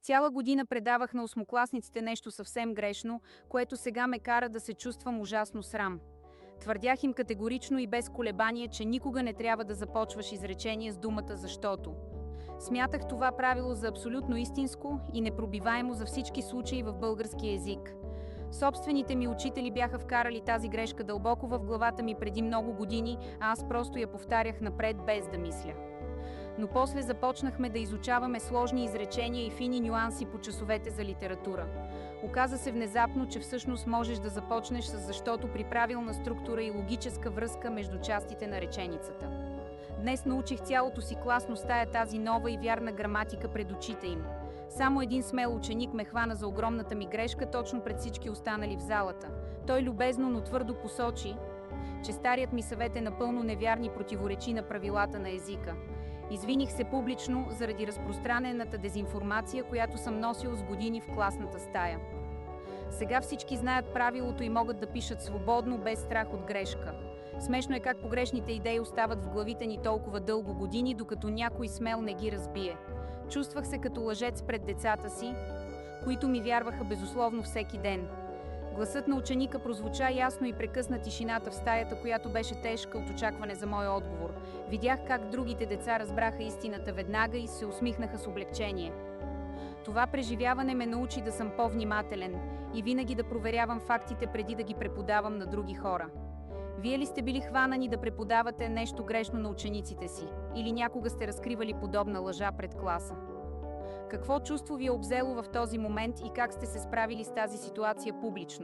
Цяла година предавах на осмокласниците нещо съвсем грешно, което сега ме кара да се чувствам ужасно срам. Твърдях им категорично и без колебание, че никога не трябва да започваш изречение с думата «защото». Смятах това правило за абсолютно истинско и непробиваемо за всички случаи в българския език. Собствените ми учители бяха вкарали тази грешка дълбоко в главата ми преди много години, а аз просто я повтарях напред без да мисля. Но после започнахме да изучаваме сложни изречения и фини нюанси по часовете за литература. Оказа се внезапно, че всъщност можеш да започнеш с «защото» при правилна структура и логическа връзка между частите на реченицата. Днес научих цялото си класно стая тази нова и вярна граматика пред очите им. Само един смел ученик ме хвана за огромната ми грешка точно пред всички останали в залата. Той любезно, но твърдо посочи, че старият ми съвет е напълно невярен и противоречи на правилата на езика. Извиних се публично заради разпространената дезинформация, която съм носил с години в класната стая. Сега всички знаят правилото и могат да пишат свободно, без страх от грешка. Смешно е как погрешните идеи остават в главите ни толкова дълго години, докато някой смел не ги разбие. Чувствах се като лъжец пред децата си, които ми вярваха безусловно всеки ден. Гласът на ученика прозвуча ясно и прекъсна тишината в стаята, която беше тежка от очакване за моя отговор. Видях как другите деца разбраха истината веднага и се усмихнаха с облегчение. Това преживяване ме научи да съм по-внимателен и винаги да проверявам фактите преди да ги преподавам на други хора. Вие ли сте били хванани да преподавате нещо грешно на учениците си? Или някога сте разкривали подобна лъжа пред класа? Какво чувство ви е обзело в този момент и как сте се справили с тази ситуация публично?